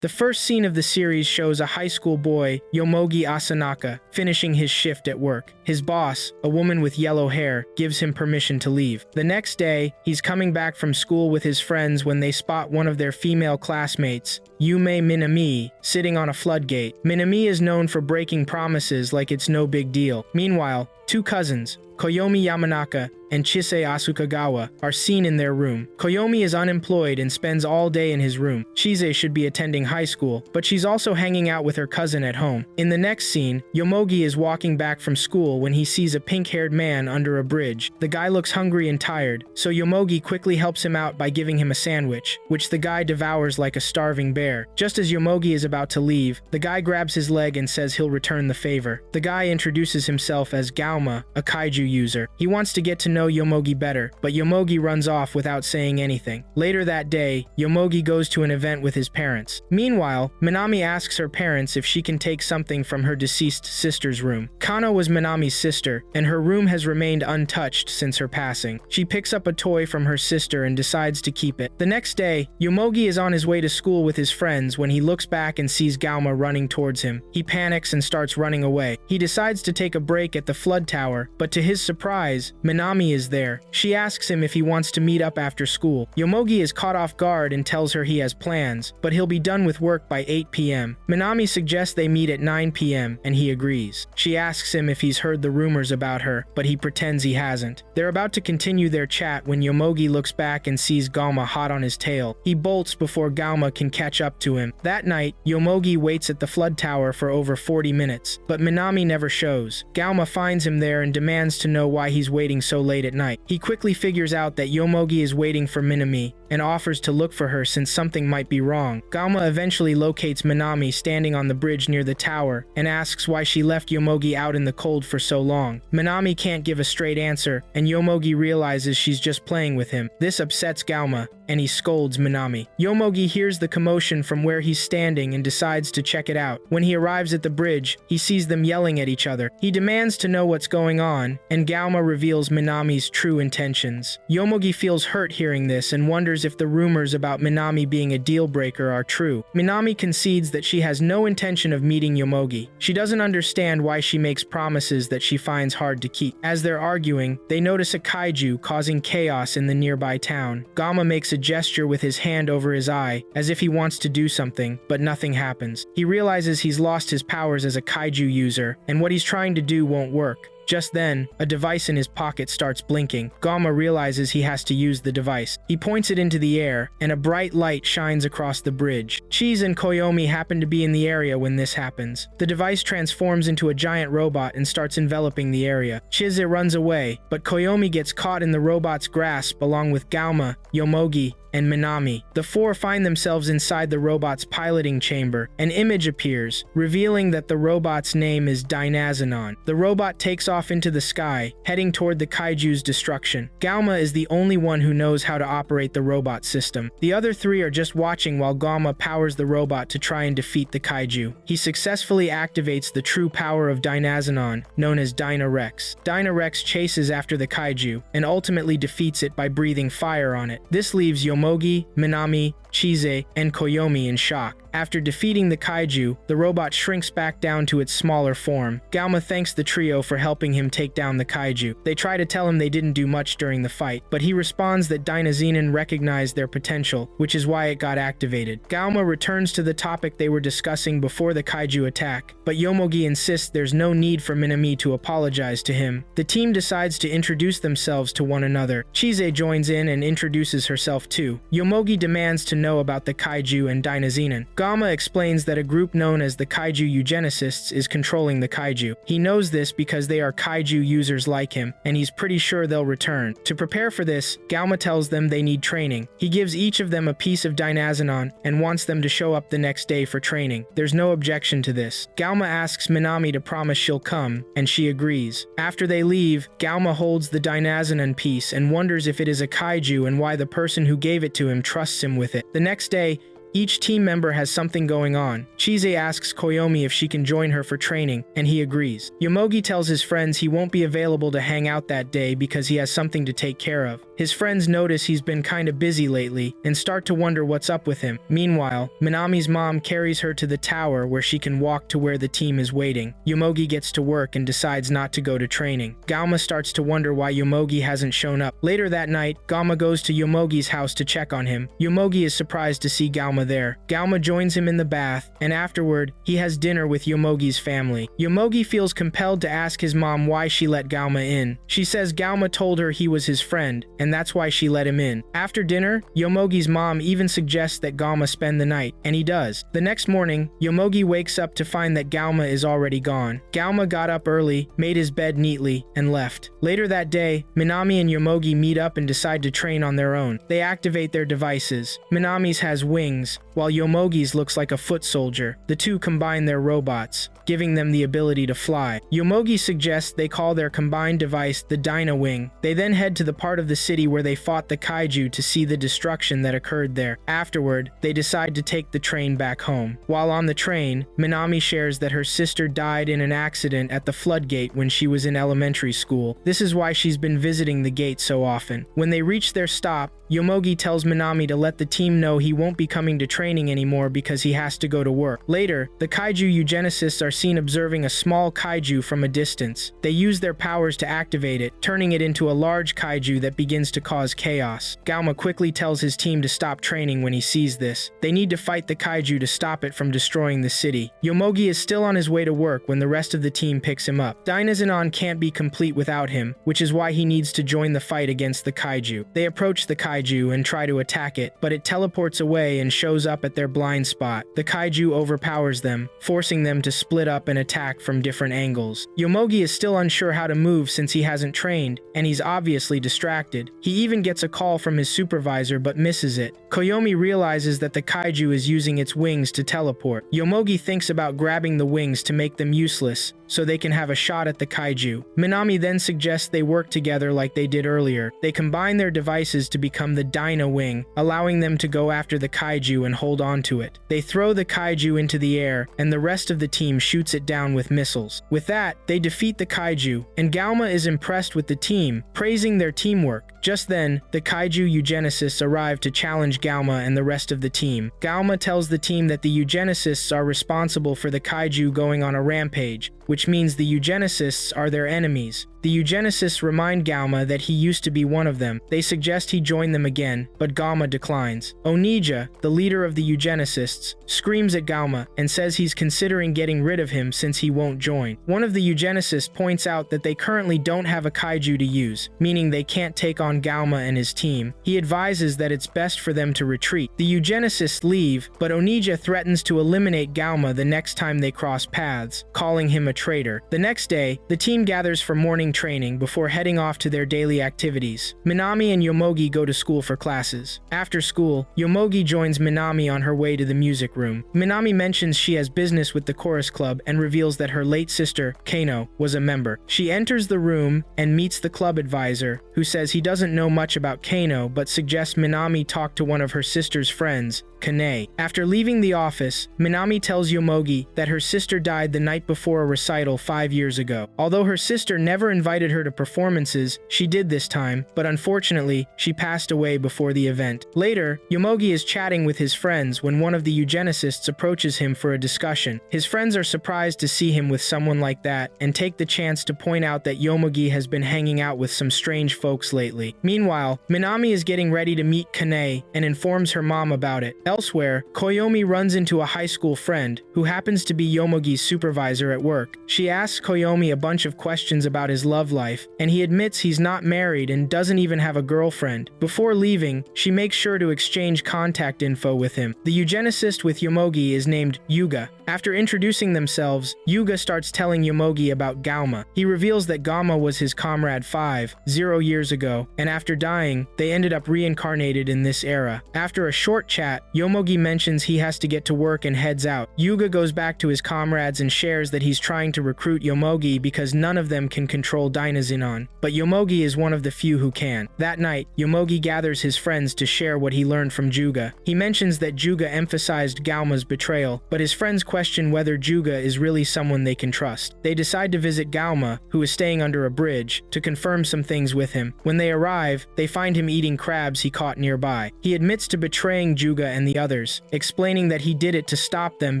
The first scene of the series shows a high school boy, Yomogi Asanaka, finishing his shift at work. His boss, a woman with yellow hair, gives him permission to leave. The next day, he's coming back from school with his friends when they spot one of their female classmates, Yume Minami, sitting on a floodgate. Minami is known for breaking promises like it's no big deal. Meanwhile, two cousins, Koyomi Yamanaka and Chise Asukagawa, are seen in their room. Koyomi is unemployed and spends all day in his room. Chise should be attending high school, but she's also hanging out with her cousin at home. In the next scene, Yomogi is walking back from school when he sees a pink-haired man under a bridge. The guy looks hungry and tired, so Yomogi quickly helps him out by giving him a sandwich, which the guy devours like a starving bear. Just as Yomogi is about to leave, the guy grabs his leg and says he'll return the favor. The guy introduces himself as Gauma, a kaiju user. He wants to get to know Yomogi better, but Yomogi runs off without saying anything. Later that day, Yomogi goes to an event with his parents. Meanwhile, Minami asks her parents if she can take something from her deceased sister's room. Kano was Minami's sister, and her room has remained untouched since her passing. She picks up a toy from her sister and decides to keep it. The next day, Yomogi is on his way to school with his friends when he looks back and sees Gauma running towards him. He panics and starts running away. He decides to take a break at the flood tower, but to his surprise, Minami is there. She asks him if he wants to meet up after school. Yomogi is caught off guard and tells her he has plans, but he'll be done with work by 8 p.m. Minami suggests they meet at 9 p.m. and he agrees. She asks him if he's heard the rumors about her, but he pretends he hasn't. They're about to continue their chat when Yomogi looks back and sees Gauma hot on his tail. He bolts before Gauma can catch up to him. That night, Yomogi waits at the flood tower for over 40 minutes, but Minami never shows. Gauma finds him there and demands to know why he's waiting so late at night. He quickly figures out that Yomogi is waiting for Minami and offers to look for her since something might be wrong. Gauma eventually locates Minami standing on the bridge near the tower and asks why she left Yomogi out in the cold for so long. Minami can't give a straight answer, and Yomogi realizes she's just playing with him. This upsets Gauma, and he scolds Minami. Yomogi hears the commotion from where he's standing and decides to check it out. When he arrives at the bridge, he sees them yelling at each other. He demands to know what's going on, and Gauma reveals Minami's true intentions. Yomogi feels hurt hearing this and wonders if the rumors about Minami being a deal-breaker are true. Minami concedes that she has no intention of meeting Yomogi. She doesn't understand why she makes promises that she finds hard to keep. As they're arguing, they notice a kaiju causing chaos in the nearby town. Gauma makes a gesture with his hand over his eye, as if he wants to do something, but nothing happens. He realizes he's lost his powers as a kaiju user, and what he's trying to do won't work. Just then, a device in his pocket starts blinking. Gauma realizes he has to use the device. He points it into the air, and a bright light shines across the bridge. Chise and Koyomi happen to be in the area when this happens. The device transforms into a giant robot and starts enveloping the area. Chise runs away, but Koyomi gets caught in the robot's grasp along with Gauma, Yomogi, and Minami. The four find themselves inside the robot's piloting chamber. An image appears, revealing that the robot's name is Dynazenon. The robot takes off into the sky, heading toward the kaiju's destruction. Gauma is the only one who knows how to operate the robot system. The other three are just watching while Gauma powers the robot to try and defeat the kaiju. He successfully activates the true power of Dynazenon, known as Dynarex. Dynarex chases after the kaiju, and ultimately defeats it by breathing fire on it. This leaves Yomogi, Minami, Chise, and Koyomi in shock. After defeating the kaiju, the robot shrinks back down to its smaller form. Gauma thanks the trio for helping him take down the kaiju. They try to tell him they didn't do much during the fight, but he responds that Dynazenon recognized their potential, which is why it got activated. Gauma returns to the topic they were discussing before the kaiju attack, but Yomogi insists there's no need for Minami to apologize to him. The team decides to introduce themselves to one another. Chise joins in and introduces herself too. Yomogi demands to know about the kaiju and Dynazenon. Gauma explains that a group known as the kaiju eugenicists is controlling the kaiju. He knows this because they are kaiju users like him, and he's pretty sure they'll return. To prepare for this, Gauma tells them they need training. He gives each of them a piece of Dynazenon and wants them to show up the next day for training. There's no objection to this. Gauma asks Minami to promise she'll come, and she agrees. After they leave, Gauma holds the Dynazenon piece and wonders if it is a kaiju and why the person who gave it to him trusts him with it. The next day, Each team member has something going on. Chise asks Koyomi if she can join her for training, and he agrees. Yomogi tells his friends he won't be available to hang out that day because he has something to take care of. His friends notice he's been kinda busy lately and start to wonder what's up with him. Meanwhile, Minami's mom carries her to the tower where she can walk to where the team is waiting. Yomogi gets to work and decides not to go to training. Galma starts to wonder why Yomogi hasn't shown up. Later that night, Galma goes to Yomogi's house to check on him. Yomogi is surprised to see Galma there. Galma joins him in the bath, and afterward, he has dinner with Yomogi's family. Yomogi feels compelled to ask his mom why she let Galma in. She says Galma told her he was his friend, and that's why she let him in. After dinner, Yomogi's mom even suggests that Galma spend the night, and he does. The next morning, Yomogi wakes up to find that Galma is already gone. Galma got up early, made his bed neatly, and left. Later that day, Minami and Yomogi meet up and decide to train on their own. They activate their devices. Minami's has wings, while Yomogi's looks like a foot soldier. The two combine their robots, giving them the ability to fly. Yomogi suggests they call their combined device the Dyna Wing. They then head to the part of the city where they fought the kaiju to see the destruction that occurred there. Afterward, they decide to take the train back home. While on the train, Minami shares that her sister died in an accident at the floodgate when she was in elementary school. This is why she's been visiting the gate so often. When they reach their stop, Yomogi tells Minami to let the team know he won't be coming to training anymore because he has to go to work. Later, the kaiju eugenicists are seen observing a small kaiju from a distance. They use their powers to activate it, turning it into a large kaiju that begins to cause chaos. Galma quickly tells his team to stop training when he sees this. They need to fight the kaiju to stop it from destroying the city. Yomogi is still on his way to work when the rest of the team picks him up. Dynazenon can't be complete without him, which is why he needs to join the fight against the kaiju. They approach the kaiju and try to attack it, but it teleports away and shows up at their blind spot. The kaiju overpowers them, forcing them to split up and attack from different angles. Yomogi is still unsure how to move since he hasn't trained, and he's obviously distracted. He even gets a call from his supervisor but misses it. Koyomi realizes that the kaiju is using its wings to teleport. Yomogi thinks about grabbing the wings to make them useless, so they can have a shot at the kaiju. Minami then suggests they work together like they did earlier. They combine their devices to become the Dyna Wing, allowing them to go after the kaiju and hold on to it. They throw the kaiju into the air, and the rest of the team shoots it down with missiles. With that, they defeat the kaiju, and Galma is impressed with the team, praising their teamwork. Just then, the kaiju eugenicists arrive to challenge Galma and the rest of the team. Galma tells the team that the eugenicists are responsible for the kaiju going on a rampage, which means the eugenicists are their enemies. The eugenicists remind Galma that he used to be one of them. They suggest he join them again, but Galma declines. Onija, the leader of the eugenicists, screams at Galma and says he's considering getting rid of him since he won't join. One of the eugenicists points out that they currently don't have a kaiju to use, meaning they can't take on Galma and his team. He advises that it's best for them to retreat. The eugenicists leave, but Onija threatens to eliminate Galma the next time they cross paths, calling him a traitor. The next day, the team gathers for morning training before heading off to their daily activities. Minami and Yomogi go to school for classes. After school, Yomogi joins Minami on her way to the music room. Minami mentions she has business with the chorus club and reveals that her late sister, Kano, was a member. She enters the room and meets the club advisor, who says he doesn't know much about Kano but suggests Minami talk to one of her sister's friends, Kane. After leaving the office, Minami tells Yomogi that her sister died the night before a recital 5 years ago. Although her sister never invited her to performances, she did this time, but unfortunately, she passed away before the event. Later, Yomogi is chatting with his friends when one of the eugenicists approaches him for a discussion. His friends are surprised to see him with someone like that and take the chance to point out that Yomogi has been hanging out with some strange folks lately. Meanwhile, Minami is getting ready to meet Kane and informs her mom about it. Elsewhere, Koyomi runs into a high school friend, who happens to be Yomogi's supervisor at work. She asks Koyomi a bunch of questions about his love life, and he admits he's not married and doesn't even have a girlfriend. Before leaving, she makes sure to exchange contact info with him. The eugenicist with Yomogi is named Yuga. After introducing themselves, Yuga starts telling Yomogi about Galma. He reveals that Galma was his comrade 0 years ago, and after dying, they ended up reincarnated in this era. After a short chat, Yomogi mentions he has to get to work and heads out. Yuga goes back to his comrades and shares that he's trying to recruit Yomogi because none of them can control Dynazenon, but Yomogi is one of the few who can. That night, Yomogi gathers his friends to share what he learned from Juga. He mentions that Juga emphasized Galma's betrayal, but his friends question whether Juga is really someone they can trust. They decide to visit Galma, who is staying under a bridge, to confirm some things with him. When they arrive, they find him eating crabs he caught nearby. He admits to betraying Juga and the others, explaining that he did it to stop them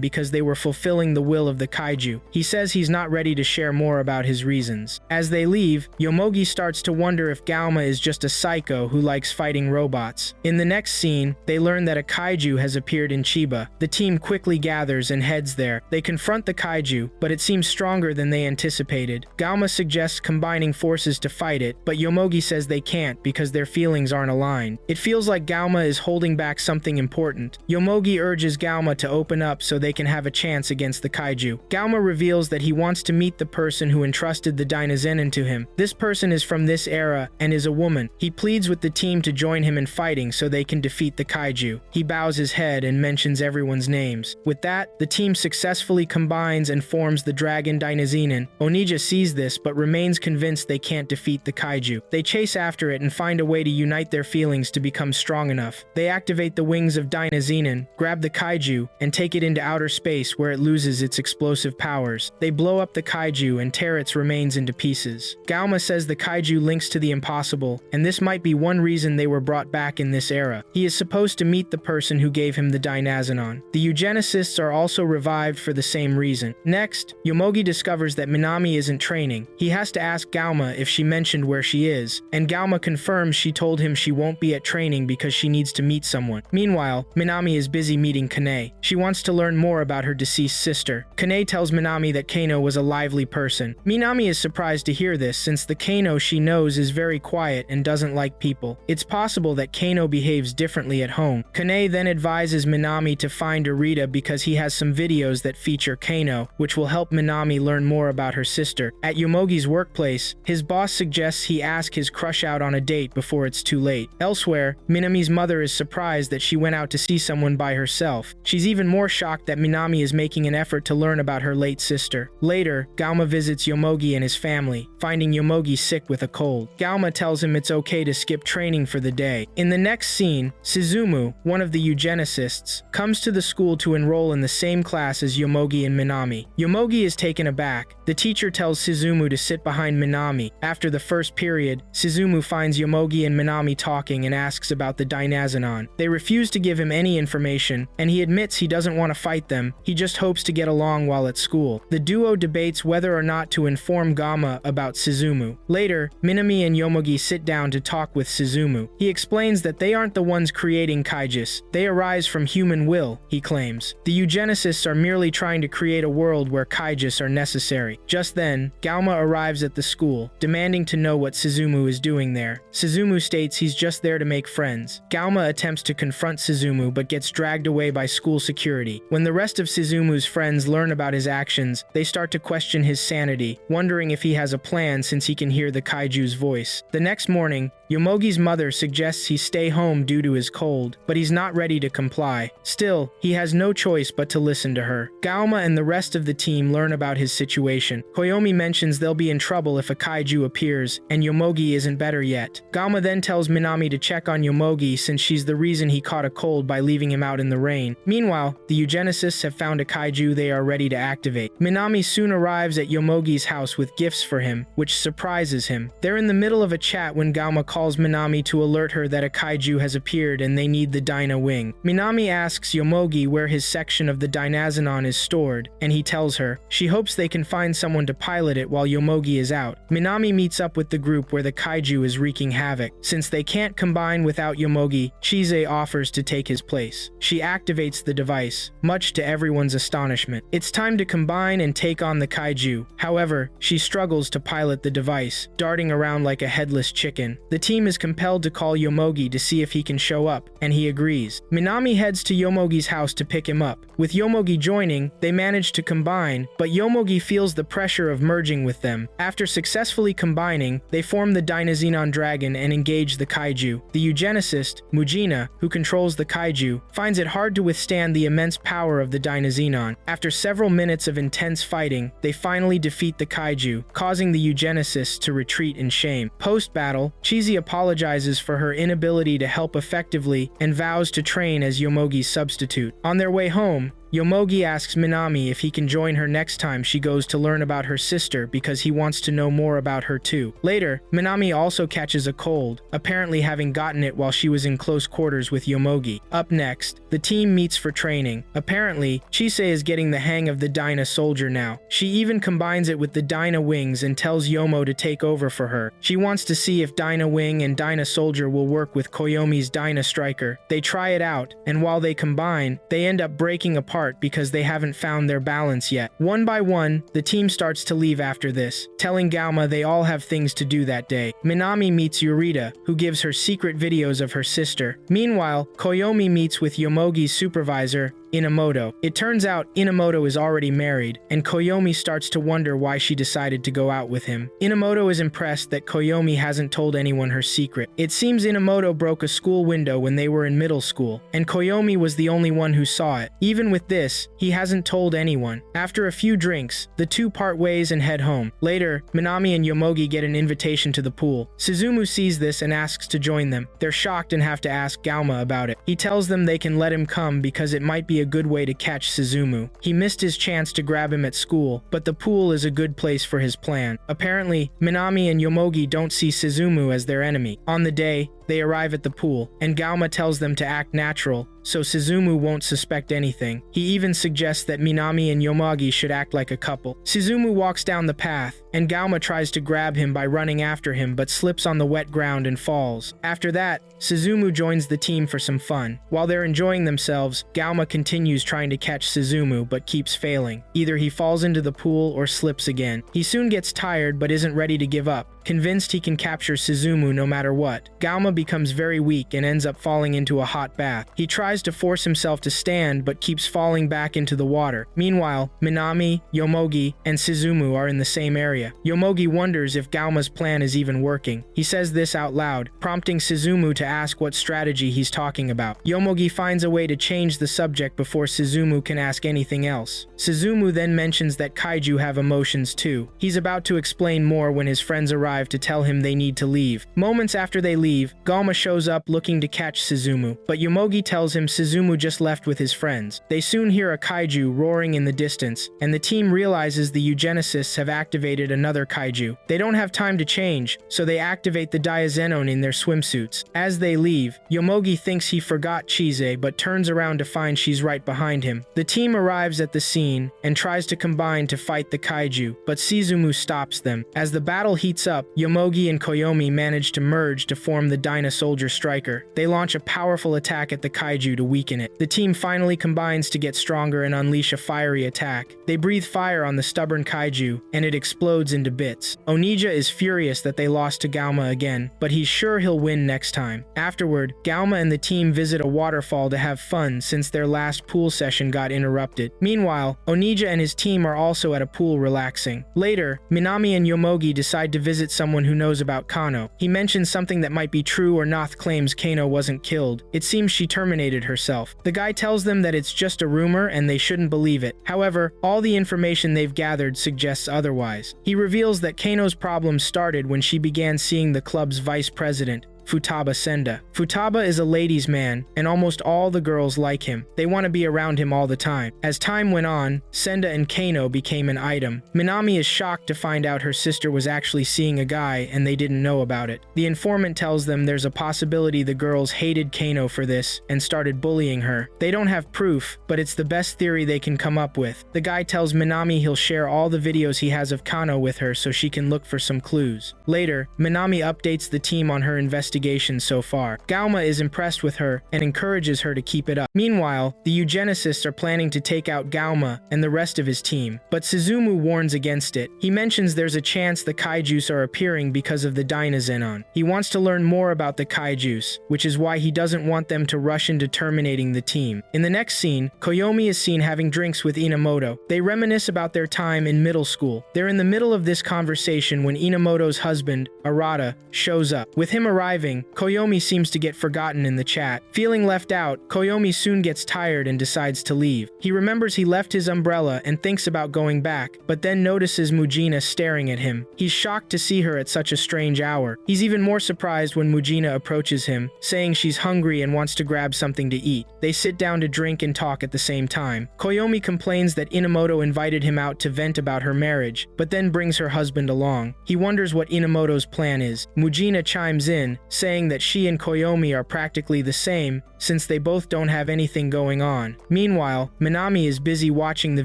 because they were fulfilling the will of the kaiju. He says he's not ready to share more about his reasons. As they leave, Yomogi starts to wonder if Galma is just a psycho who likes fighting robots. In the next scene, they learn that a kaiju has appeared in Chiba. The team quickly gathers and heads there. They confront the kaiju, but it seems stronger than they anticipated. Galma suggests combining forces to fight it, but Yomogi says they can't because their feelings aren't aligned. It feels like Galma is holding back something important. Yomogi urges Galma to open up so they can have a chance against the kaiju. Galma reveals that he wants to meet the person who entrusted the Dynazenon to him. This person is from this era and is a woman. He pleads with the team to join him in fighting so they can defeat the kaiju. He bows his head and mentions everyone's names. With that, the team successfully combines and forms the dragon Dynazenon. Onija sees this but remains convinced they can't defeat the kaiju. They chase after it and find a way to unite their feelings to become strong enough. They activate the wings of Dynazenon, grab the kaiju, and take it into outer space where it loses its explosive powers. They blow up the kaiju and tear its remains into pieces. Galma says the kaiju links to the impossible, and this might be one reason they were brought back in this era. He is supposed to meet the person who gave him the Dynazenon. The eugenicists are also revived for the same reason. Next, Yomogi discovers that Minami isn't training. He has to ask Galma if she mentioned where she is, and Galma confirms she told him she won't be at training because she needs to meet someone. Meanwhile, Minami is busy meeting Kane. She wants to learn more about her deceased sister. Kane tells Minami that Kano was a lively person. Minami is surprised to hear this since the Kano she knows is very quiet and doesn't like people. It's possible that Kano behaves differently at home. Kane then advises Minami to find Arita because he has some videos that feature Kano, which will help Minami learn more about her sister. At Yomogi's workplace, his boss suggests he ask his crush out on a date before it's too late. Elsewhere, Minami's mother is surprised that she went out to see someone by herself. She's even more shocked that Minami is making an effort to learn about her late sister. Later, Galma visits Yomogi and his family, finding Yomogi sick with a cold. Galma tells him it's okay to skip training for the day. In the next scene, Suzumu, one of the eugenicists, comes to the school to enroll in the same class as Yomogi and Minami. Yomogi is taken aback. The teacher tells Suzumu to sit behind Minami. After the first period, Suzumu finds Yomogi and Minami talking and asks about the Dynazenon. They refuse to give him any information, and he admits he doesn't want to fight them. He just hopes to get along while at school. The duo debates whether or not to inform Galma about Suzumu. Later, Minami and Yomogi sit down to talk with Suzumu. He explains that they aren't the ones creating kaijus. They arise from human will, he claims. The eugenicists are merely trying to create a world where kaijus are necessary. Just then, Galma arrives at the school, demanding to know what Suzumu is doing there. Suzumu states he's just there to make friends. Galma attempts to confront Suzumu but gets dragged away by school security. When the rest of Suzumu's friends learn about his actions, they start to question his sanity, wondering if he has a plan since he can hear the kaiju's voice. The next morning, Yomogi's mother suggests he stay home due to his cold, but he's not ready to comply. Still, he has no choice but to listen to her. Galma and the rest of the team learn about his situation. Koyomi mentions they'll be in trouble if a kaiju appears, and Yomogi isn't better yet. Galma then tells Minami to check on Yomogi since she's the reason he caught a cold by leaving him out in the rain. Meanwhile, the eugenicists have found a kaiju they are ready to activate. Minami soon arrives at Yomogi's house with gifts for him, which surprises him. They're in the middle of a chat when Galma calls Minami to alert her that a kaiju has appeared and they need the Dyna wing. Minami asks Yomogi where his section of the Dynazenon is stored, and he tells her. She hopes they can find someone to pilot it while Yomogi is out. Minami meets up with the group where the kaiju is wreaking havoc. Since they can't combine without Yomogi, Chise offers to take his place. She activates the device, much to everyone's astonishment. It's time to combine and take on the kaiju. However, she struggles to pilot the device, darting around like a headless chicken. The team is compelled to call Yomogi to see if he can show up, and he agrees. Minami heads to Yomogi's house to pick him up. With Yomogi joining, they manage to combine, but Yomogi feels the pressure of merging with them. After successfully combining, they form the Dynazenon dragon and engage the kaiju. The eugenicist, Mujina, who controls the kaiju, finds it hard to withstand the immense power of the Dynazenon. After several minutes of intense fighting, they finally defeat the kaiju, causing the eugenicists to retreat in shame. Post-battle, Chizi apologizes for her inability to help effectively and vows to train as Yomogi's substitute. On their way home, Yomogi asks Minami if he can join her next time she goes to learn about her sister because he wants to know more about her too. Later, Minami also catches a cold, apparently having gotten it while she was in close quarters with Yomogi. Up next, the team meets for training. Apparently, Chise is getting the hang of the Dyna soldier now. She even combines it with the Dyna wings and tells Yomo to take over for her. She wants to see if Dyna wing and Dyna soldier will work with Koyomi's Dyna striker. They try it out, and while they combine, they end up breaking apart because they haven't found their balance yet. One by one, the team starts to leave after this, telling Galma they all have things to do that day. Minami meets Yurita, who gives her secret videos of her sister. Meanwhile, Koyomi meets with Yomogi's supervisor, Inamoto. It turns out Inamoto is already married, and Koyomi starts to wonder why she decided to go out with him. Inamoto is impressed that Koyomi hasn't told anyone her secret. It seems Inamoto broke a school window when they were in middle school, and Koyomi was the only one who saw it. Even with this, he hasn't told anyone. After a few drinks, the two part ways and head home. Later, Minami and Yomogi get an invitation to the pool. Suzumu sees this and asks to join them. They're shocked and have to ask Galma about it. He tells them they can let him come because it might be a good way to catch Suzumu. He missed his chance to grab him at school, but the pool is a good place for his plan. Apparently, Minami and Yomogi don't see Suzumu as their enemy. On the day, they arrive at the pool, and Galma tells them to act natural, so Suzumu won't suspect anything. He even suggests that Minami and Yomogi should act like a couple. Suzumu walks down the path, and Galma tries to grab him by running after him but slips on the wet ground and falls. After that, Suzumu joins the team for some fun. While they're enjoying themselves, Galma continues trying to catch Suzumu but keeps failing. Either he falls into the pool or slips again. He soon gets tired but isn't ready to give up, convinced he can capture Suzumu no matter what. Galma becomes very weak and ends up falling into a hot bath. He tries to force himself to stand but keeps falling back into the water. Meanwhile, Minami, Yomogi, and Suzumu are in the same area. Yomogi wonders if Galma's plan is even working. He says this out loud, prompting Suzumu to ask what strategy he's talking about. Yomogi finds a way to change the subject before Suzumu can ask anything else. Suzumu then mentions that kaiju have emotions too. He's about to explain more when his friends arrive to tell him they need to leave. Moments after they leave, Galma shows up looking to catch Suzumu, but Yomogi tells him Suzumu just left with his friends. They soon hear a kaiju roaring in the distance, and the team realizes the eugenicists have activated another kaiju. They don't have time to change, so they activate the Dynazenon in their swimsuits. As they leave, Yomogi thinks he forgot Chise but turns around to find she's right behind him. The team arrives at the scene and tries to combine to fight the kaiju, but Suzumu stops them. As the battle heats up, Yomogi and Koyomi manage to merge to form the Dyna soldier striker. They launch a powerful attack at the kaiju to weaken it. The team finally combines to get stronger and unleash a fiery attack. They breathe fire on the stubborn kaiju, and it explodes into bits. Onija is furious that they lost to Galma again, but he's sure he'll win next time. Afterward, Galma and the team visit a waterfall to have fun since their last pool session got interrupted. Meanwhile, Onija and his team are also at a pool relaxing. Later, Minami and Yomogi decide to visit someone who knows about Kano. He mentions something that might be true or Noth claims Kano wasn't killed. It seems she terminated herself. The guy tells them that it's just a rumor and they shouldn't believe it. However, all the information they've gathered suggests otherwise. He reveals that Kano's problems started when she began seeing the club's vice president, Futaba Senda. Futaba is a ladies' man, and almost all the girls like him. They want to be around him all the time. As time went on, Senda and Kano became an item. Minami is shocked to find out her sister was actually seeing a guy and they didn't know about it. The informant tells them there's a possibility the girls hated Kano for this and started bullying her. They don't have proof, but it's the best theory they can come up with. The guy tells Minami he'll share all the videos he has of Kano with her so she can look for some clues. Later, Minami updates the team on her investigation investigation so far. Gauma is impressed with her and encourages her to keep it up. Meanwhile, the eugenicists are planning to take out Gauma and the rest of his team, but Suzumu warns against it. He mentions there's a chance the kaijus are appearing because of the Dynazenon. He wants to learn more about the kaijus, which is why he doesn't want them to rush into terminating the team. In the next scene, Koyomi is seen having drinks with Inamoto. They reminisce about their time in middle school. They're in the middle of this conversation when Inamoto's husband, Arata, shows up. With him arriving, Koyomi seems to get forgotten in the chat. Feeling left out, Koyomi soon gets tired and decides to leave. He remembers he left his umbrella and thinks about going back, but then notices Mujina staring at him. He's shocked to see her at such a strange hour. He's even more surprised when Mujina approaches him, saying she's hungry and wants to grab something to eat. They sit down to drink and talk at the same time. Koyomi complains that Inamoto invited him out to vent about her marriage, but then brings her husband along. He wonders what Inamoto's plan is. Mujina chimes in, saying that she and Koyomi are practically the same, since they both don't have anything going on. Meanwhile, Minami is busy watching the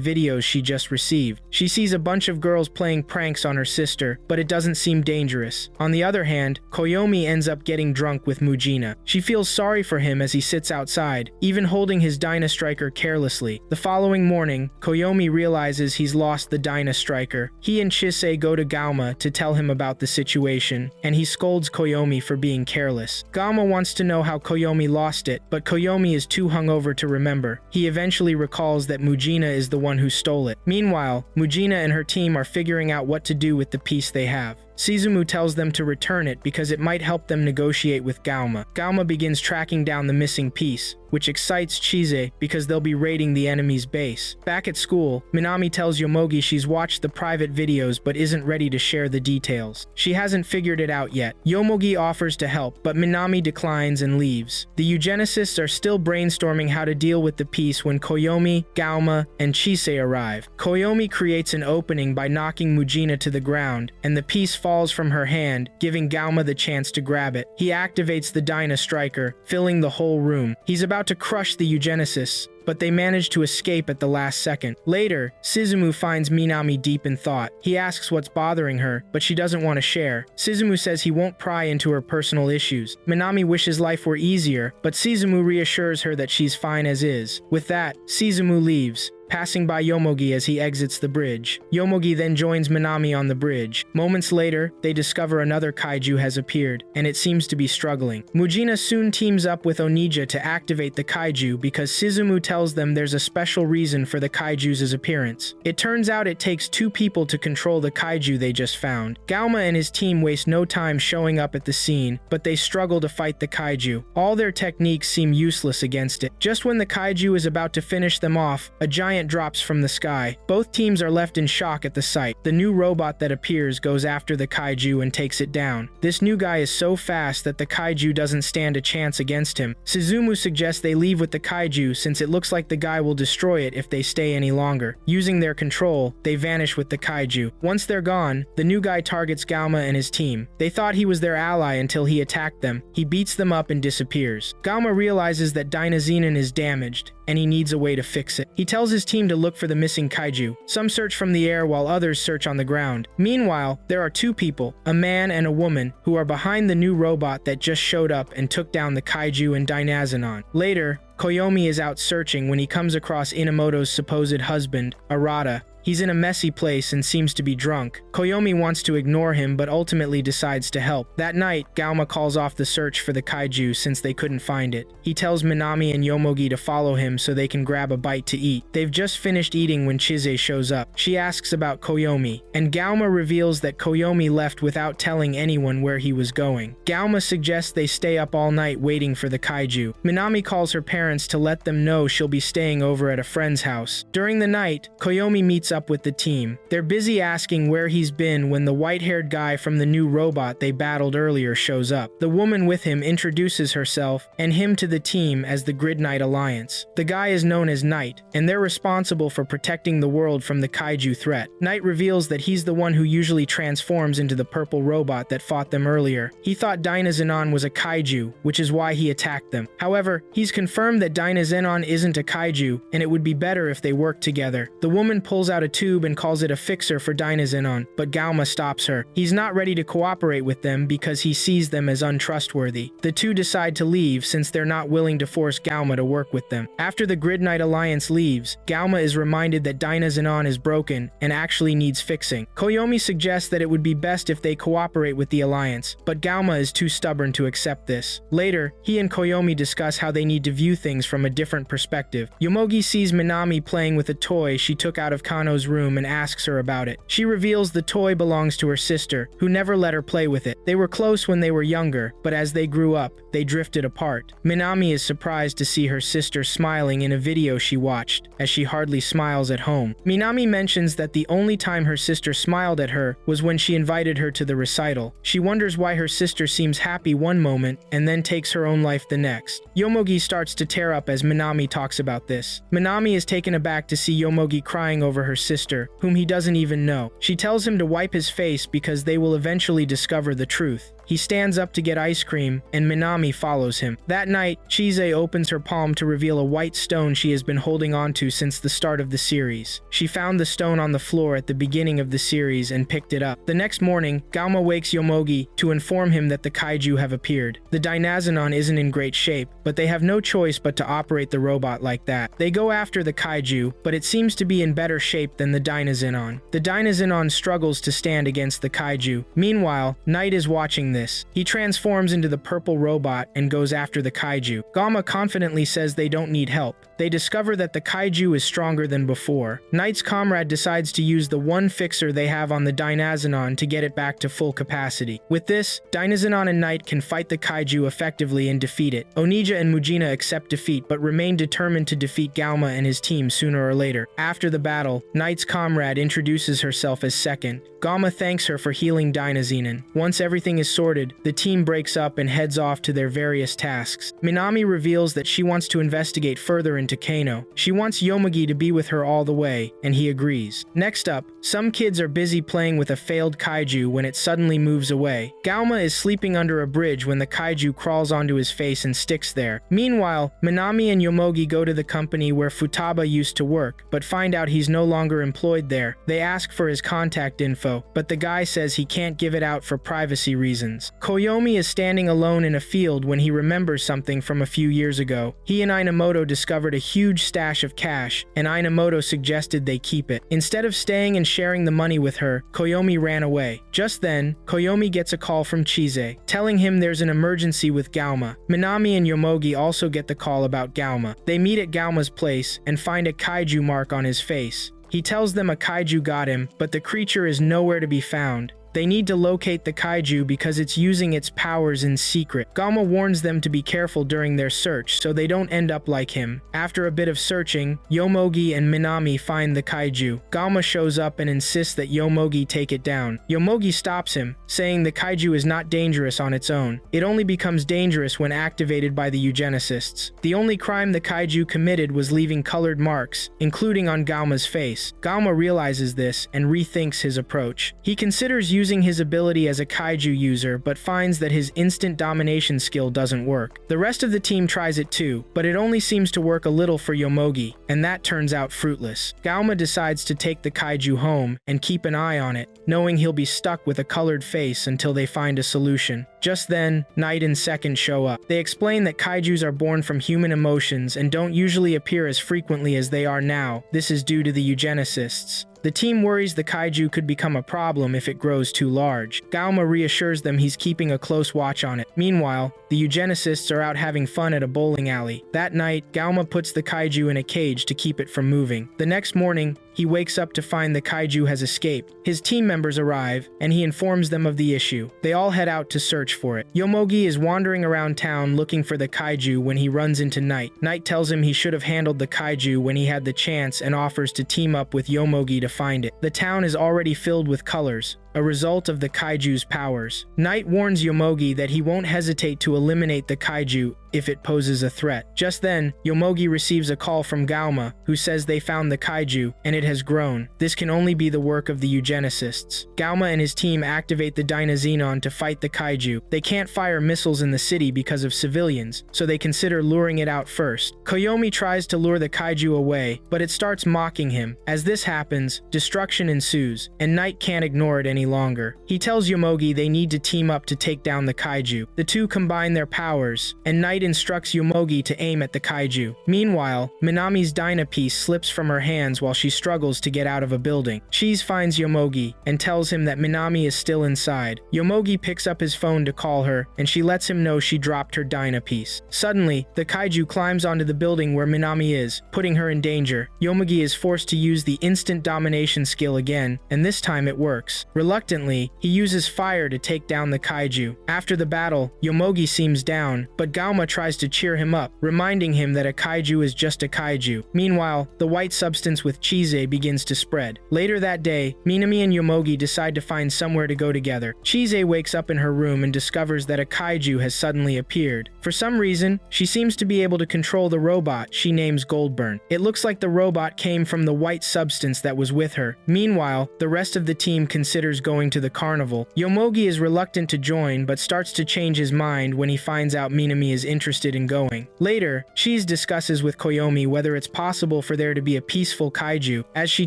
videos she just received. She sees a bunch of girls playing pranks on her sister, but it doesn't seem dangerous. On the other hand, Koyomi ends up getting drunk with Mujina. She feels sorry for him as he sits outside, even holding his Dyna Striker carelessly. The following morning, Koyomi realizes he's lost the Dyna Striker. He and Chisei go to Gauma to tell him about the situation, and he scolds Koyomi for being careless. Gauma wants to know how Koyomi lost it, but Koyomi is too hungover to remember. He eventually recalls that Mujina is the one who stole it. Meanwhile, Mujina and her team are figuring out what to do with the piece they have. Suzumu tells them to return it because it might help them negotiate with Gauma. Gauma begins tracking down the missing piece, which excites Chise because they'll be raiding the enemy's base. Back at school, Minami tells Yomogi she's watched the private videos but isn't ready to share the details. She hasn't figured it out yet. Yomogi offers to help, but Minami declines and leaves. The eugenicists are still brainstorming how to deal with the piece when Koyomi, Gauma, and Chise arrive. Koyomi creates an opening by knocking Mujina to the ground, and the piece falls from her hand, giving Gauma the chance to grab it. He activates the Dyna Striker, filling the whole room. He's about to crush the eugenicists, but they manage to escape at the last second. Later, Suzumu finds Minami deep in thought. He asks what's bothering her, but she doesn't want to share. Suzumu says he won't pry into her personal issues. Minami wishes life were easier, but Suzumu reassures her that she's fine as is. With that, Suzumu leaves, passing by Yomogi as he exits the bridge. Yomogi then joins Minami on the bridge. Moments later, they discover another kaiju has appeared, and it seems to be struggling. Mujina soon teams up with Onija to activate the kaiju because Suzumu tells them there's a special reason for the kaiju's appearance. It turns out it takes two people to control the kaiju they just found. Gauma and his team waste no time showing up at the scene, but they struggle to fight the kaiju. All their techniques seem useless against it. Just when the kaiju is about to finish them off, a giant drops from the sky. Both teams are left in shock at the sight. The new robot that appears goes after the kaiju and takes it down. This new guy is so fast that the kaiju doesn't stand a chance against him. Suzumu suggests they leave with the kaiju since it looks like the guy will destroy it if they stay any longer. Using their control, they vanish with the kaiju. Once they're gone, the new guy targets Gauma and his team. They thought he was their ally until he attacked them. He beats them up and disappears. Gauma realizes that Dynazenon is damaged, and he needs a way to fix it. He tells his team to look for the missing kaiju. Some search from the air while others search on the ground. Meanwhile, there are two people, a man and a woman, who are behind the new robot that just showed up and took down the kaiju and Dynazenon. Later, Koyomi is out searching when he comes across Inamoto's supposed husband, Arata. He's in a messy place and seems to be drunk. Koyomi wants to ignore him but ultimately decides to help. That night, Gauma calls off the search for the kaiju since they couldn't find it. He tells Minami and Yomogi to follow him so they can grab a bite to eat. They've just finished eating when Chise shows up. She asks about Koyomi, and Gauma reveals that Koyomi left without telling anyone where he was going. Gauma suggests they stay up all night waiting for the kaiju. Minami calls her parents to let them know she'll be staying over at a friend's house. During the night, Koyomi meets up with the team. They're busy asking where he's been when the white-haired guy from the new robot they battled earlier shows up. The woman with him introduces herself and him to the team as the Grid Knight Alliance. The guy is known as Knight, and they're responsible for protecting the world from the kaiju threat. Knight reveals that he's the one who usually transforms into the purple robot that fought them earlier. He thought Dynazenon was a kaiju, which is why he attacked them. However, he's confirmed that Dynazenon isn't a kaiju, and it would be better if they worked together. The woman pulls out a tube and calls it a fixer for Dynazenon, but Galma stops her. He's not ready to cooperate with them because he sees them as untrustworthy. The two decide to leave since they're not willing to force Galma to work with them. After the Grid Knight Alliance leaves, Galma is reminded that Dynazenon is broken and actually needs fixing. Koyomi suggests that it would be best if they cooperate with the Alliance, but Galma is too stubborn to accept this. Later, he and Koyomi discuss how they need to view things from a different perspective. Yomogi sees Minami playing with a toy she took out of Kano's room and asks her about it. She reveals the toy belongs to her sister, who never let her play with it. They were close when they were younger, but as they grew up, they drifted apart. Minami is surprised to see her sister smiling in a video she watched, as she hardly smiles at home. Minami mentions that the only time her sister smiled at her was when she invited her to the recital. She wonders why her sister seems happy one moment and then takes her own life the next. Yomogi starts to tear up as Minami talks about this. Minami is taken aback to see Yomogi crying over her sister, whom he doesn't even know. She tells him to wipe his face because they will eventually discover the truth. He stands up to get ice cream, and Minami follows him. That night, Chise opens her palm to reveal a white stone she has been holding onto since the start of the series. She found the stone on the floor at the beginning of the series and picked it up. The next morning, Galma wakes Yomogi to inform him that the kaiju have appeared. The Dynazenon isn't in great shape, but they have no choice but to operate the robot like that. They go after the kaiju, but it seems to be in better shape than the Dynazenon. The Dynazenon struggles to stand against the kaiju. Meanwhile, Knight is watching this. He transforms into the purple robot and goes after the kaiju. Galma confidently says they don't need help. They discover that the kaiju is stronger than before. Knight's comrade decides to use the one fixer they have on the Dynazenon to get it back to full capacity. With this, Dynazenon and Knight can fight the kaiju effectively and defeat it. Onija and Mujina accept defeat but remain determined to defeat Galma and his team sooner or later. After the battle, Knight's comrade introduces herself as Second. Galma thanks her for healing Dynazenon. Once everything is sorted, the team breaks up and heads off to their various tasks. Minami reveals that she wants to investigate further into Kano. She wants Yomogi to be with her all the way, and he agrees. Next up, some kids are busy playing with a failed kaiju when it suddenly moves away. Galma is sleeping under a bridge when the kaiju crawls onto his face and sticks there. Meanwhile, Minami and Yomogi go to the company where Futaba used to work, but find out he's no longer employed there. They ask for his contact info, but the guy says he can't give it out for privacy reasons. Koyomi is standing alone in a field when he remembers something from a few years ago. He and Inamoto discovered a huge stash of cash, and Inamoto suggested they keep it. Instead of staying and sharing the money with her, Koyomi ran away. Just then, Koyomi gets a call from Chise, telling him there's an emergency with Galma. Minami and Yomogi also get the call about Galma. They meet at Galma's place and find a kaiju mark on his face. He tells them a kaiju got him, but the creature is nowhere to be found. They need to locate the kaiju because it's using its powers in secret. Galma warns them to be careful during their search so they don't end up like him. After a bit of searching, Yomogi and Minami find the kaiju. Galma shows up and insists that Yomogi take it down. Yomogi stops him, saying the kaiju is not dangerous on its own. It only becomes dangerous when activated by the eugenicists. The only crime the kaiju committed was leaving colored marks, including on Galma's face. Galma realizes this and rethinks his approach. He considers using his ability as a kaiju user, but finds that his instant domination skill doesn't work. The rest of the team tries it too, but it only seems to work a little for Yomogi, and that turns out fruitless. Galma decides to take the kaiju home and keep an eye on it, knowing he'll be stuck with a colored face until they find a solution. Just then, Knight and Second show up. They explain that kaijus are born from human emotions and don't usually appear as frequently as they are now. This is due to the eugenicists. The team worries the kaiju could become a problem if it grows too large. Galma reassures them he's keeping a close watch on it. Meanwhile, the eugenicists are out having fun at a bowling alley. That night, Galma puts the kaiju in a cage to keep it from moving. The next morning, he wakes up to find the kaiju has escaped. His team members arrive, and he informs them of the issue. They all head out to search for it. Yomogi is wandering around town looking for the kaiju when he runs into Knight. Knight tells him he should have handled the kaiju when he had the chance and offers to team up with Yomogi to find it. The town is already filled with colors, a result of the kaiju's powers. Knight warns Yomogi that he won't hesitate to eliminate the kaiju if it poses a threat. Just then, Yomogi receives a call from Gauma, who says they found the kaiju, and it has grown. This can only be the work of the eugenicists. Gauma and his team activate the Dynazenon to fight the kaiju. They can't fire missiles in the city because of civilians, so they consider luring it out first. Koyomi tries to lure the kaiju away, but it starts mocking him. As this happens, destruction ensues, and Knight can't ignore it any longer. He tells Yomogi they need to team up to take down the kaiju. The two combine their powers, and Knight instructs Yomogi to aim at the kaiju. Meanwhile, Minami's Dyna piece slips from her hands while she struggles to get out of a building. Cheese finds Yomogi and tells him that Minami is still inside. Yomogi picks up his phone to call her, and she lets him know she dropped her Dyna piece. Suddenly, the kaiju climbs onto the building where Minami is, putting her in danger. Yomogi is forced to use the instant domination skill again, and this time it works. Reluctantly, he uses fire to take down the kaiju. After the battle, Yomogi seems down, but Gauma tries to cheer him up, reminding him that a kaiju is just a kaiju. Meanwhile, the white substance with Chise begins to spread. Later that day, Minami and Yomogi decide to find somewhere to go together. Chise wakes up in her room and discovers that a kaiju has suddenly appeared. For some reason, she seems to be able to control the robot she names Goldburn. It looks like the robot came from the white substance that was with her. Meanwhile, the rest of the team considers going to the carnival. Yomogi is reluctant to join, but starts to change his mind when he finds out Minami is interested in going. Later, Cheese discusses with Koyomi whether it's possible for there to be a peaceful kaiju. As she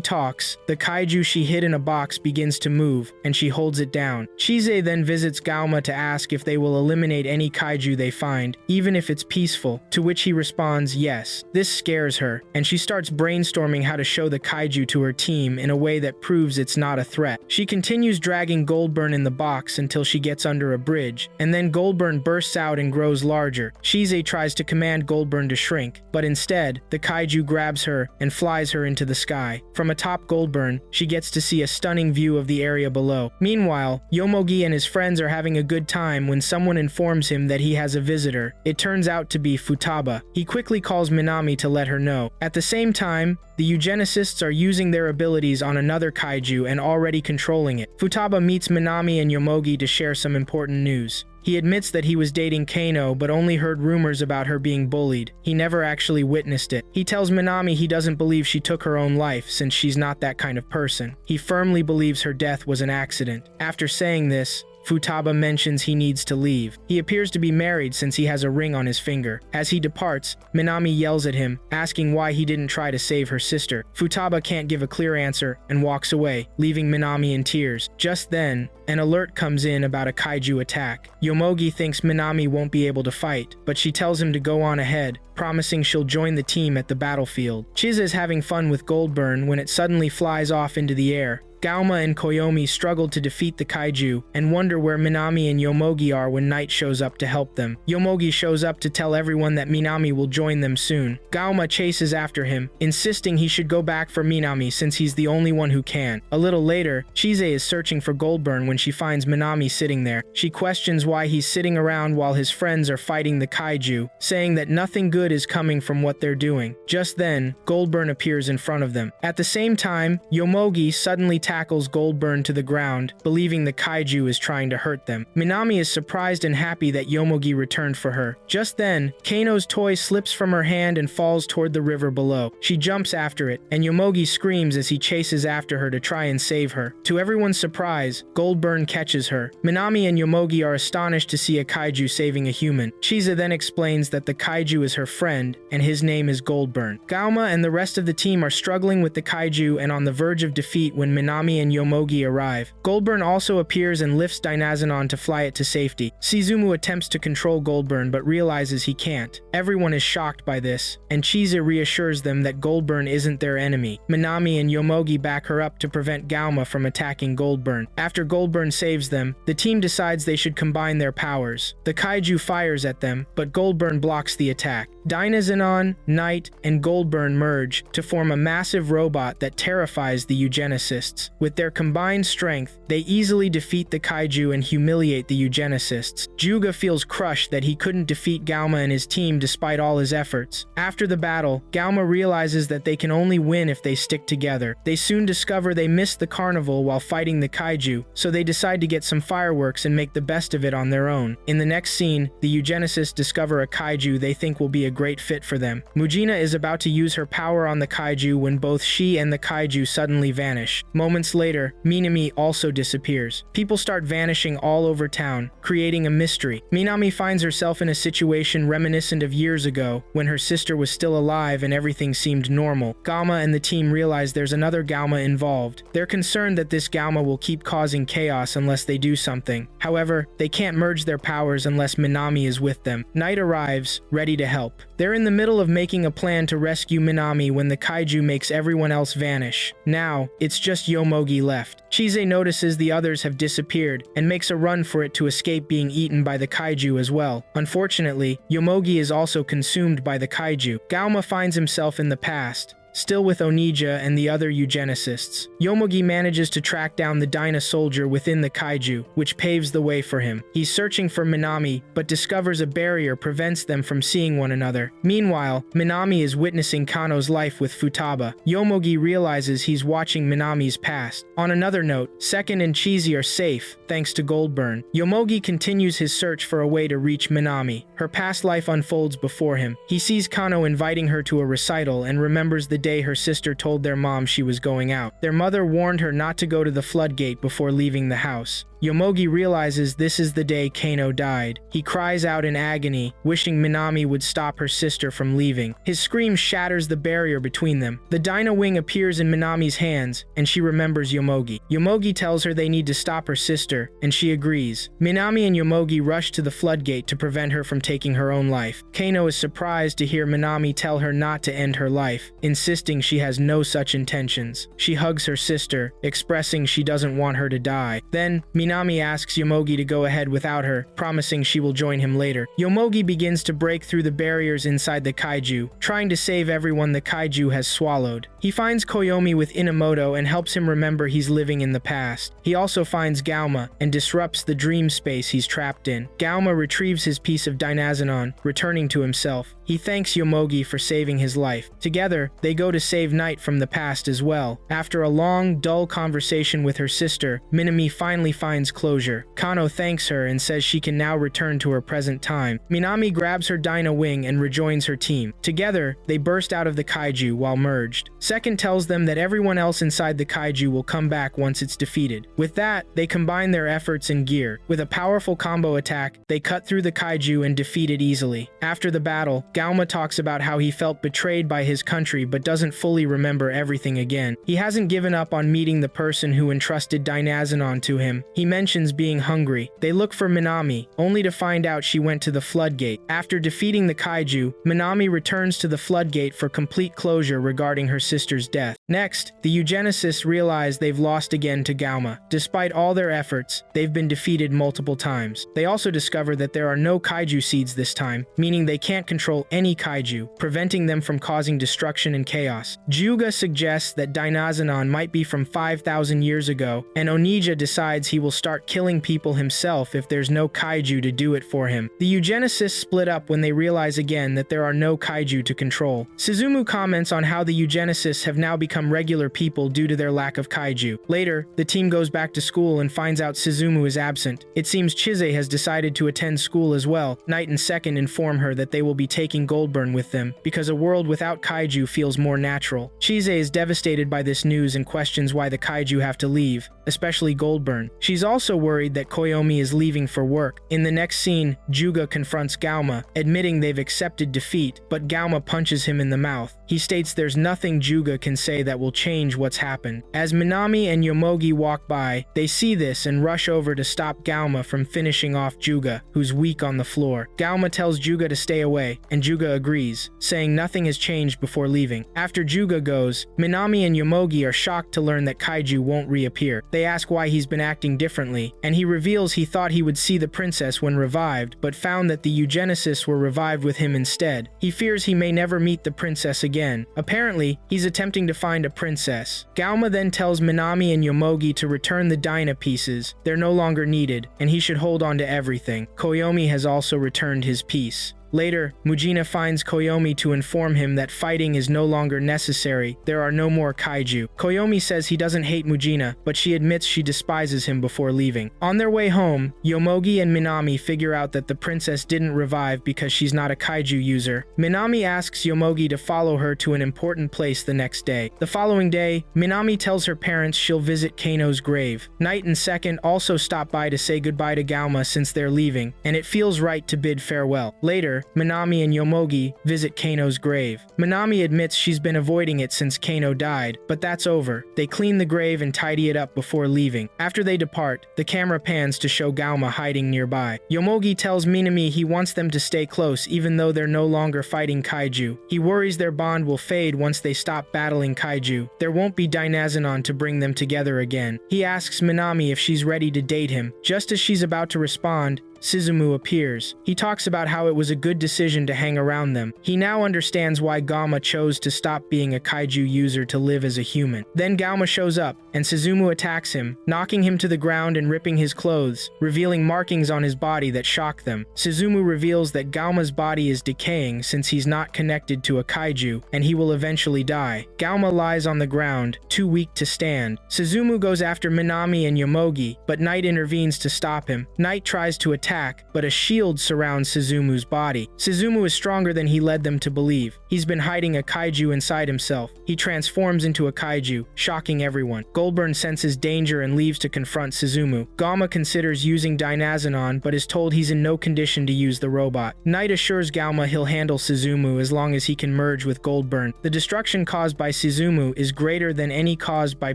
talks, the kaiju she hid in a box begins to move, and she holds it down. Chise then visits Gauma to ask if they will eliminate any kaiju they find, even if it's peaceful, to which he responds yes. This scares her, and she starts brainstorming how to show the kaiju to her team in a way that proves it's not a threat. She continues dragging Goldburn in the box until she gets under a bridge, and then Goldburn bursts out and grows larger. Chise tries to command Goldburn to shrink, but instead, the kaiju grabs her and flies her into the sky. From atop Goldburn, she gets to see a stunning view of the area below. Meanwhile, Yomogi and his friends are having a good time when someone informs him that he has a visitor. It turns out to be Futaba. He quickly calls Minami to let her know. At the same time, the eugenicists are using their abilities on another kaiju and already controlling it. Futaba meets Minami and Yomogi to share some important news. He admits that he was dating Kano but only heard rumors about her being bullied. He never actually witnessed it. He tells Minami he doesn't believe she took her own life since she's not that kind of person. He firmly believes her death was an accident. After saying this, Futaba mentions he needs to leave. He appears to be married since he has a ring on his finger. As he departs, Minami yells at him, asking why he didn't try to save her sister. Futaba can't give a clear answer and walks away, leaving Minami in tears. Just then, an alert comes in about a kaiju attack. Yomogi thinks Minami won't be able to fight, but she tells him to go on ahead, promising she'll join the team at the battlefield. Chise is having fun with Goldburn when it suddenly flies off into the air. Gauma and Koyomi struggle to defeat the kaiju and wonder where Minami and Yomogi are when Knight shows up to help them. Yomogi shows up to tell everyone that Minami will join them soon. Gauma chases after him, insisting he should go back for Minami since he's the only one who can. A little later, Chise is searching for Goldburn when she finds Minami sitting there. She questions why he's sitting around while his friends are fighting the kaiju, saying that nothing good is coming from what they're doing. Just then, Goldburn appears in front of them. At the same time, Yomogi suddenly tackles Goldburn to the ground, believing the kaiju is trying to hurt them. Minami is surprised and happy that Yomogi returned for her. Just then, Kano's toy slips from her hand and falls toward the river below. She jumps after it, and Yomogi screams as he chases after her to try and save her. To everyone's surprise, Goldburn catches her. Minami and Yomogi are astonished to see a kaiju saving a human. Chise then explains that the kaiju is her friend, and his name is Goldburn. Gauma and the rest of the team are struggling with the kaiju and on the verge of defeat when Minami and Yomogi arrive. Goldburn also appears and lifts Dynazenon to fly it to safety. Shizumu attempts to control Goldburn but realizes he can't. Everyone is shocked by this, and Chise reassures them that Goldburn isn't their enemy. Minami and Yomogi back her up to prevent Gauma from attacking Goldburn. After Goldburn saves them, the team decides they should combine their powers. The kaiju fires at them, but Goldburn blocks the attack. Dynazenon, Night, and Goldburn merge to form a massive robot that terrifies the eugenicists. With their combined strength, they easily defeat the kaiju and humiliate the eugenicists. Juga feels crushed that he couldn't defeat Galma and his team despite all his efforts. After the battle, Galma realizes that they can only win if they stick together. They soon discover they missed the carnival while fighting the kaiju, so they decide to get some fireworks and make the best of it on their own. In the next scene, the eugenicists discover a kaiju they think will be a great fit for them. Mujina is about to use her power on the kaiju when both she and the kaiju suddenly vanish. Moments later, Minami also disappears. People start vanishing all over town, creating a mystery. Minami finds herself in a situation reminiscent of years ago, when her sister was still alive and everything seemed normal. Galma and the team realize there's another Galma involved. They're concerned that this Galma will keep causing chaos unless they do something. However, they can't merge their powers unless Minami is with them. Night arrives, ready to help. They're in the middle of making a plan to rescue Minami when the kaiju makes everyone else vanish. Now, it's just Yomogi left. Chise notices the others have disappeared and makes a run for it to escape being eaten by the kaiju as well. Unfortunately, Yomogi is also consumed by the kaiju. Galma finds himself in the past, still with Onija and the other eugenicists. Yomogi manages to track down the Dyna soldier within the kaiju, which paves the way for him. He's searching for Minami, but discovers a barrier prevents them from seeing one another. Meanwhile, Minami is witnessing Kano's life with Futaba. Yomogi realizes he's watching Minami's past. On another note, Second and Chise are safe, thanks to Goldburn. Yomogi continues his search for a way to reach Minami. Her past life unfolds before him. He sees Kano inviting her to a recital and remembers the day her sister told their mom she was going out. Their mother warned her not to go to the floodgate before leaving the house. Yomogi realizes this is the day Kano died. He cries out in agony, wishing Minami would stop her sister from leaving. His scream shatters the barrier between them. The Dyna wing appears in Minami's hands, and she remembers Yomogi. Yomogi tells her they need to stop her sister, and she agrees. Minami and Yomogi rush to the floodgate to prevent her from taking her own life. Kano is surprised to hear Minami tell her not to end her life, insisting she has no such intentions. She hugs her sister, expressing she doesn't want her to die. Then, Minami asks Yomogi to go ahead without her, promising she will join him later. Yomogi begins to break through the barriers inside the kaiju, trying to save everyone the kaiju has swallowed. He finds Koyomi with Inamoto and helps him remember he's living in the past. He also finds Galma and disrupts the dream space he's trapped in. Galma retrieves his piece of Dynazenon, returning to himself. He thanks Yomogi for saving his life. Together, they go to save Night from the past as well. After a long, dull conversation with her sister, Minami finally finds closure. Kano thanks her and says she can now return to her present time. Minami grabs her Dyna wing and rejoins her team. Together, they burst out of the kaiju while merged. Second tells them that everyone else inside the kaiju will come back once it's defeated. With that, they combine their efforts and gear. With a powerful combo attack, they cut through the kaiju and defeat it easily. After the battle, Galma talks about how he felt betrayed by his country but doesn't fully remember everything again. He hasn't given up on meeting the person who entrusted Dynazenon to him. He mentions being hungry. They look for Minami, only to find out she went to the floodgate. After defeating the kaiju, Minami returns to the floodgate for complete closure regarding her sister's death. Next, the eugenicists realize they've lost again to Galma. Despite all their efforts, they've been defeated multiple times. They also discover that there are no kaiju seeds this time, meaning they can't control any kaiju, preventing them from causing destruction and chaos. Juga suggests that Dynazenon might be from 5,000 years ago, and Onija decides he will start killing people himself if there's no kaiju to do it for him. The eugenicists split up when they realize again that there are no kaiju to control. Suzumu comments on how the eugenicists have now become regular people due to their lack of kaiju. Later, the team goes back to school and finds out Suzumu is absent. It seems Chise has decided to attend school as well. Night and Second inform her that they will be taking Goldburn with them, because a world without kaiju feels more natural. Chise is devastated by this news and questions why the kaiju have to leave, especially Goldburn. She's also worried that Koyomi is leaving for work. In the next scene, Juga confronts Galma, admitting they've accepted defeat, but Galma punches him in the mouth. He states there's nothing Juga Juga can say that will change what's happened. As Minami and Yomogi walk by, they see this and rush over to stop Galma from finishing off Juga, who's weak on the floor. Galma tells Juga to stay away, and Juga agrees, saying nothing has changed before leaving. After Juga goes, Minami and Yomogi are shocked to learn that kaiju won't reappear. They ask why he's been acting differently, and he reveals he thought he would see the princess when revived, but found that the eugenicists were revived with him instead. He fears he may never meet the princess again. Apparently, he's attempting to find a princess. Galma then tells Minami and Yomogi to return the Dyna pieces. They're no longer needed, and he should hold on to everything. Koyomi has also returned his piece. Later, Mujina finds Koyomi to inform him that fighting is no longer necessary. There are no more kaiju. Koyomi says he doesn't hate Mujina, but she admits she despises him before leaving. On their way home, Yomogi and Minami figure out that the princess didn't revive because she's not a kaiju user. Minami asks Yomogi to follow her to an important place the next day. The following day, Minami tells her parents she'll visit Kano's grave. Knight and Second also stop by to say goodbye to Galma since they're leaving, and it feels right to bid farewell. Later, Minami and Yomogi visit Kano's grave. Minami admits she's been avoiding it since Kano died, but that's over. They clean the grave and tidy it up before leaving. After they depart, the camera pans to show Galma hiding nearby. Yomogi tells Minami he wants them to stay close even though they're no longer fighting kaiju. He worries their bond will fade once they stop battling kaiju. There won't be Dynazenon to bring them together again. He asks Minami if she's ready to date him. Just as she's about to respond, Suzumu appears. He talks about how it was a good decision to hang around them. He now understands why Galma chose to stop being a kaiju user to live as a human. Then Galma shows up, and Suzumu attacks him, knocking him to the ground and ripping his clothes, revealing markings on his body that shock them. Suzumu reveals that Galma's body is decaying since he's not connected to a kaiju, and he will eventually die. Galma lies on the ground, too weak to stand. Suzumu goes after Minami and Yomogi, but Knight intervenes to stop him. Knight tries to attack, but a shield surrounds Suzumu's body. Suzumu is stronger than he led them to believe. He's been hiding a kaiju inside himself. He transforms into a kaiju, shocking everyone. Goldburn senses danger and leaves to confront Suzumu. Galma considers using Dynazenon, but is told he's in no condition to use the robot. Knight assures Galma he'll handle Suzumu as long as he can merge with Goldburn. The destruction caused by Suzumu is greater than any caused by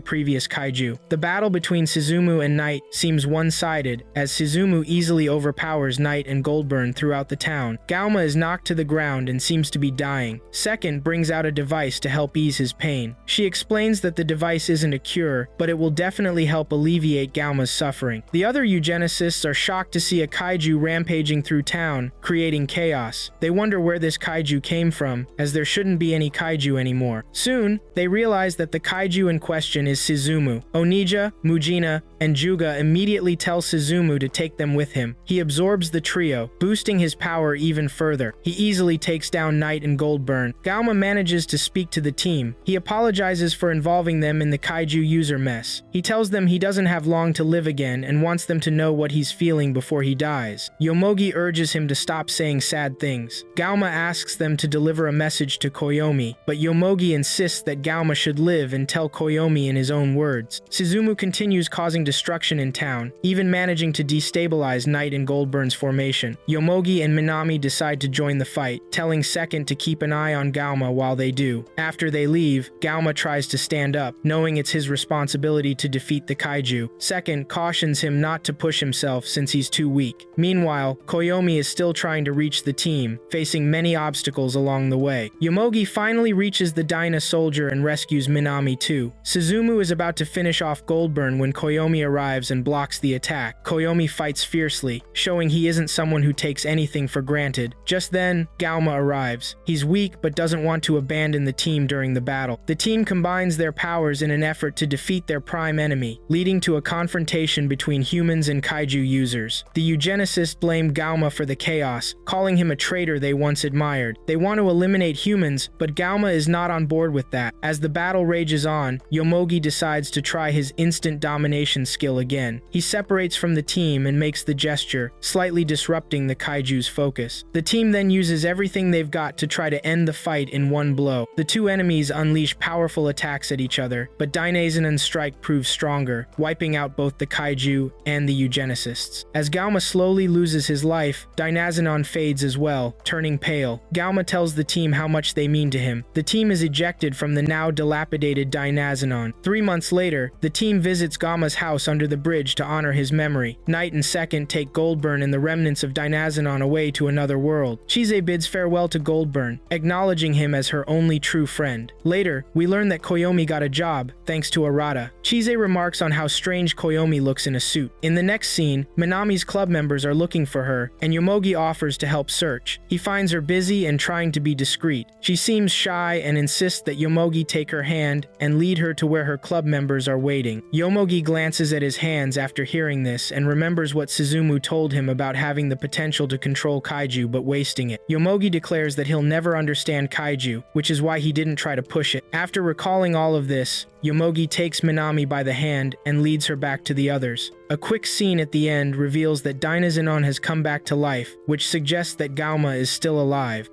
previous kaiju. The battle between Suzumu and Knight seems one-sided, as Suzumu easily overpowers Knight and Goldburn throughout the town. Galma is knocked to the ground and seems to be dying. Second brings out a device to help ease his pain. She explains that the device isn't a cure, but it will definitely help alleviate Galma's suffering. The other eugenicists are shocked to see a kaiju rampaging through town, creating chaos. They wonder where this kaiju came from, as there shouldn't be any kaiju anymore. Soon, they realize that the kaiju in question is Suzumu. Onija, Mujina, and Juga immediately tell Suzumu to take them with him. He absorbs the trio, boosting his power even further. He easily takes down Knight and Goldburn. Galma manages to speak to the team. He apologizes for involving them in the kaiju user mess. He tells them he doesn't have long to live again and wants them to know what he's feeling before he dies. Yomogi urges him to stop saying sad things. Galma asks them to deliver a message to Koyomi, but Yomogi insists that Galma should live and tell Koyomi in his own words. Suzumu continues causing destruction in town, even managing to destabilize Knight and Goldburn's formation. Yomogi and Minami decide to join the fight, telling Second to keep an eye on Galma while they do. After they leave, Galma tries to stand up, knowing it's his responsibility to defeat the kaiju. Second cautions him not to push himself since he's too weak. Meanwhile, Koyomi is still trying to reach the team, facing many obstacles along the way. Yomogi finally reaches the Dyna soldier and rescues Minami too. Suzumu is about to finish off Goldburn when Koyomi arrives and blocks the attack. Koyomi fights fiercely, showing he isn't someone who takes anything for granted. Just then, Galma arrives. He's weak but doesn't want to abandon the team during the battle. The team combines their powers in an effort to defeat their prime enemy, leading to a confrontation between humans and kaiju users. The eugenicists blame Galma for the chaos, calling him a traitor they once admired. They want to eliminate humans, but Galma is not on board with that. As the battle rages on, Yomogi decides to try his instant domination skill again. He separates from the team and makes the gesture, center, slightly disrupting the kaiju's focus. The team then uses everything they've got to try to end the fight in one blow. The two enemies unleash powerful attacks at each other, but Dynazenon's strike proves stronger, wiping out both the kaiju and the eugenicists. As Gauma slowly loses his life, Dynazenon fades as well, turning pale. Gauma tells the team how much they mean to him. The team is ejected from the now dilapidated Dynazenon. 3 months later, the team visits Gauma's house under the bridge to honor his memory. Knight and Second take Goldburn and the remnants of Dynazenon away to another world. Chise bids farewell to Goldburn, acknowledging him as her only true friend. Later, we learn that Koyomi got a job, thanks to Arata. Chise remarks on how strange Koyomi looks in a suit. In the next scene, Minami's club members are looking for her, and Yomogi offers to help search. He finds her busy and trying to be discreet. She seems shy and insists that Yomogi take her hand and lead her to where her club members are waiting. Yomogi glances at his hands after hearing this and remembers what Suzumu told him about having the potential to control kaiju but wasting it. Yomogi declares that he'll never understand kaiju, which is why he didn't try to push it. After recalling all of this, Yomogi takes Minami by the hand and leads her back to the others. A quick scene at the end reveals that Dynazenon has come back to life, which suggests that Gauma is still alive.